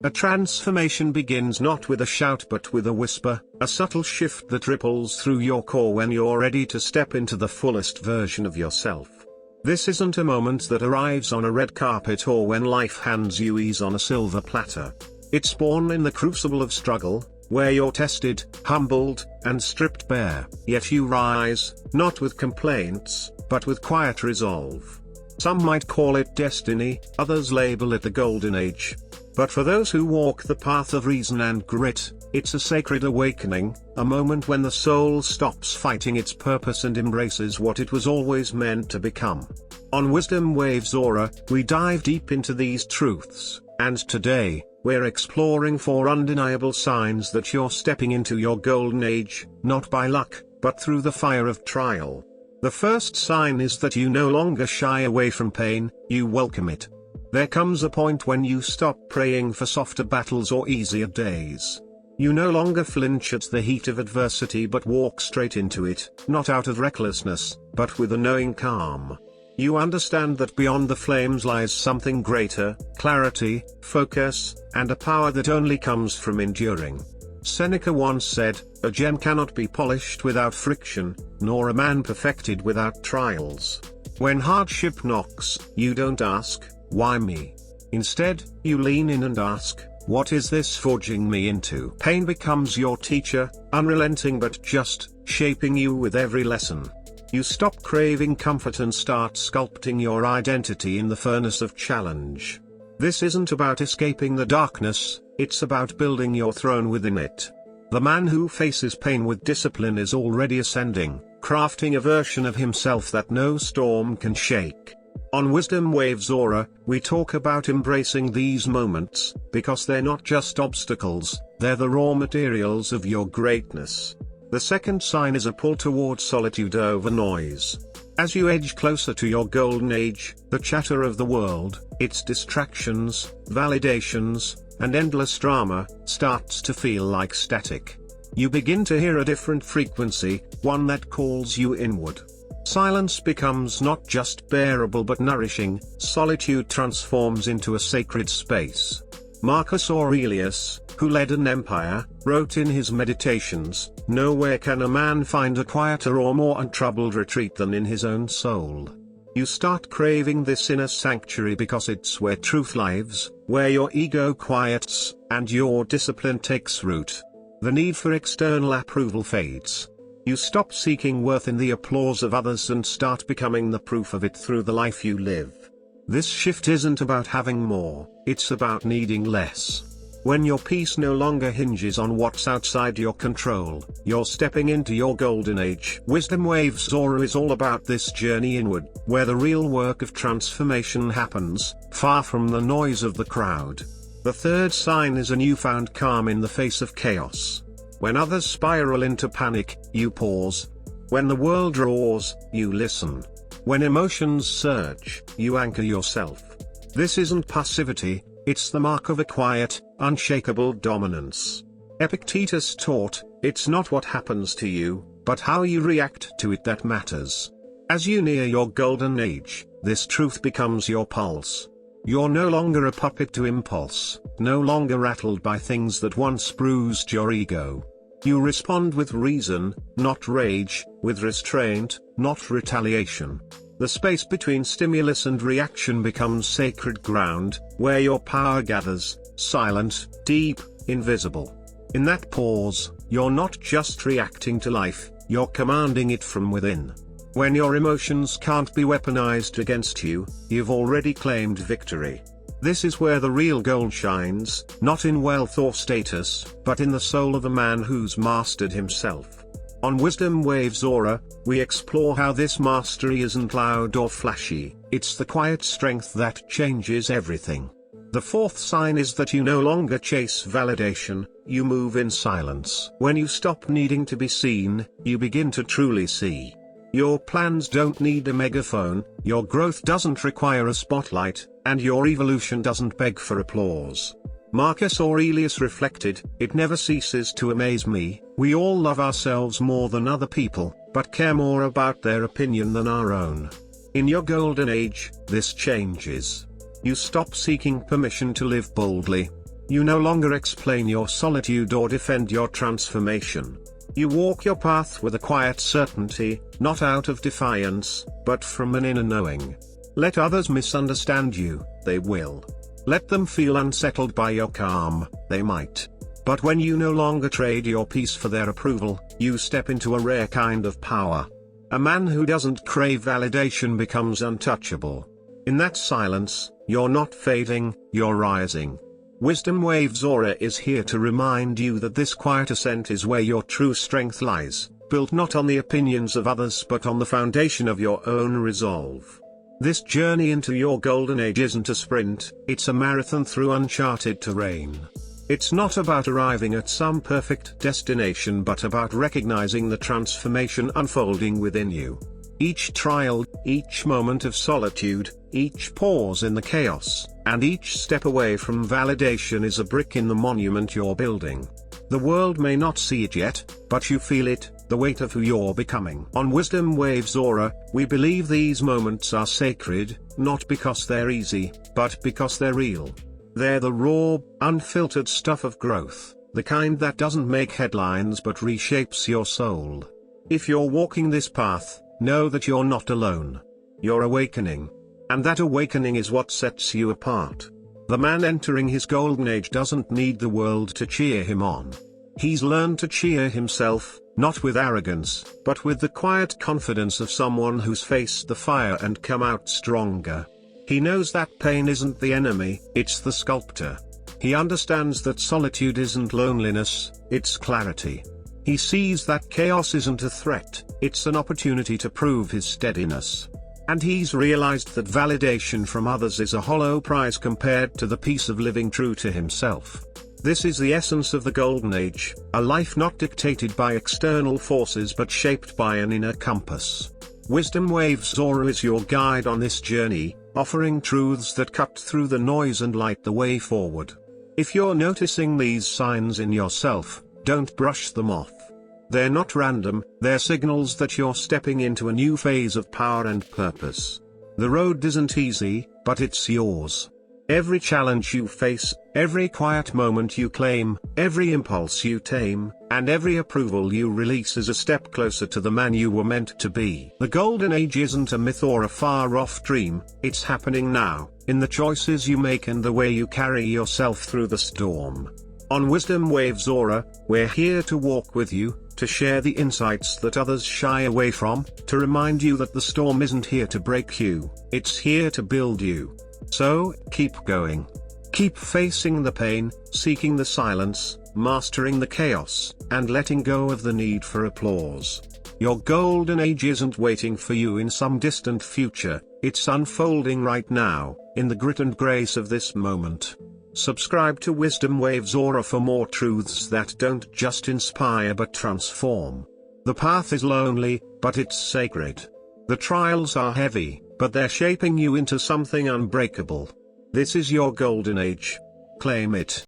A transformation begins not with a shout but with a whisper, a subtle shift that ripples through your core when you're ready to step into the fullest version of yourself. This isn't a moment that arrives on a red carpet or when life hands you ease on a silver platter. It's born in the crucible of struggle, where you're tested, humbled, and stripped bare, yet you rise, not with complaints, but with quiet resolve. Some might call it destiny, others label it the golden age. But for those who walk the path of reason and grit, it's a sacred awakening, a moment when the soul stops fighting its purpose and embraces what it was always meant to become. On Wisdom Waves Aura, we dive deep into these truths, and today, we're exploring 4 undeniable signs that you're stepping into your golden age, not by luck, but through the fire of trial. The first sign is that you no longer shy away from pain, you welcome it. There comes a point when you stop praying for softer battles or easier days. You no longer flinch at the heat of adversity but walk straight into it, not out of recklessness, but with a knowing calm. You understand that beyond the flames lies something greater, clarity, focus, and a power that only comes from enduring. Seneca once said, "A gem cannot be polished without friction, nor a man perfected without trials." When hardship knocks, you don't ask, "Why me?" Instead, you lean in and ask, "What is this forging me into?" Pain becomes your teacher, unrelenting but just, shaping you with every lesson. You stop craving comfort and start sculpting your identity in the furnace of challenge. This isn't about escaping the darkness, it's about building your throne within it. The man who faces pain with discipline is already ascending, crafting a version of himself that no storm can shake. On Wisdom Waves Aura, we talk about embracing these moments, because they're not just obstacles, they're the raw materials of your greatness. The second sign is a pull toward solitude over noise. As you edge closer to your golden age, the chatter of the world, its distractions, validations, and endless drama, starts to feel like static. You begin to hear a different frequency, one that calls you inward. Silence becomes not just bearable but nourishing, solitude transforms into a sacred space. Marcus Aurelius, who led an empire, wrote in his Meditations, "Nowhere can a man find a quieter or more untroubled retreat than in his own soul." You start craving this inner sanctuary because it's where truth lives, where your ego quiets, and your discipline takes root. The need for external approval fades. You stop seeking worth in the applause of others and start becoming the proof of it through the life you live. This shift isn't about having more, it's about needing less. When your peace no longer hinges on what's outside your control, you're stepping into your golden age. Wisdom Waves Aura is all about this journey inward, where the real work of transformation happens, far from the noise of the crowd. The third sign is a newfound calm in the face of chaos. When others spiral into panic, you pause. When the world roars, you listen. When emotions surge, you anchor yourself. This isn't passivity, it's the mark of a quiet, unshakable dominance. Epictetus taught, "It's not what happens to you, but how you react to it that matters." As you near your golden age, this truth becomes your pulse. You're no longer a puppet to impulse, no longer rattled by things that once bruised your ego. You respond with reason, not rage, with restraint, not retaliation. The space between stimulus and reaction becomes sacred ground, where your power gathers, silent, deep, invisible. In that pause, you're not just reacting to life, you're commanding it from within. When your emotions can't be weaponized against you, you've already claimed victory. This is where the real gold shines, not in wealth or status, but in the soul of a man who's mastered himself. On Wisdom Waves Aura, we explore how this mastery isn't loud or flashy, it's the quiet strength that changes everything. The fourth sign is that you no longer chase validation, you move in silence. When you stop needing to be seen, you begin to truly see. Your plans don't need a megaphone, your growth doesn't require a spotlight, and your evolution doesn't beg for applause. Marcus Aurelius reflected, "It never ceases to amaze me, we all love ourselves more than other people, but care more about their opinion than our own." In your golden age, this changes. You stop seeking permission to live boldly. You no longer explain your solitude or defend your transformation. You walk your path with a quiet certainty, not out of defiance, but from an inner knowing. Let others misunderstand you, they will. Let them feel unsettled by your calm, they might. But when you no longer trade your peace for their approval, you step into a rare kind of power. A man who doesn't crave validation becomes untouchable. In that silence, you're not fading, you're rising. Wisdom Waves Aura is here to remind you that this quiet ascent is where your true strength lies, built not on the opinions of others but on the foundation of your own resolve. This journey into your golden age isn't a sprint, it's a marathon through uncharted terrain. It's not about arriving at some perfect destination but about recognizing the transformation unfolding within you. Each trial, each moment of solitude, each pause in the chaos, and each step away from validation is a brick in the monument you're building. The world may not see it yet, but you feel it, the weight of who you're becoming. On Wisdom Waves Aura, we believe these moments are sacred, not because they're easy, but because they're real. They're the raw, unfiltered stuff of growth, the kind that doesn't make headlines but reshapes your soul. If you're walking this path, know that you're not alone. You're awakening. And that awakening is what sets you apart. The man entering his golden age doesn't need the world to cheer him on. He's learned to cheer himself, not with arrogance, but with the quiet confidence of someone who's faced the fire and come out stronger. He knows that pain isn't the enemy, it's the sculptor. He understands that solitude isn't loneliness, it's clarity. He sees that chaos isn't a threat, it's an opportunity to prove his steadiness. And he's realized that validation from others is a hollow prize compared to the peace of living true to himself. This is the essence of the Golden Age, a life not dictated by external forces but shaped by an inner compass. Wisdom Waves Aura is your guide on this journey, offering truths that cut through the noise and light the way forward. If you're noticing these signs in yourself, don't brush them off. They're not random, they're signals that you're stepping into a new phase of power and purpose. The road isn't easy, but it's yours. Every challenge you face, every quiet moment you claim, every impulse you tame, and every approval you release is a step closer to the man you were meant to be. The Golden Age isn't a myth or a far-off dream, it's happening now, in the choices you make and the way you carry yourself through the storm. On Wisdom Waves Aura, we're here to walk with you, to share the insights that others shy away from, to remind you that the storm isn't here to break you, it's here to build you. So, keep going. Keep facing the pain, seeking the silence, mastering the chaos, and letting go of the need for applause. Your golden age isn't waiting for you in some distant future, it's unfolding right now, in the grit and grace of this moment. Subscribe to Wisdom Waves Aura for more truths that don't just inspire but transform. The path is lonely, but it's sacred. The trials are heavy, but they're shaping you into something unbreakable. This is your golden age. Claim it.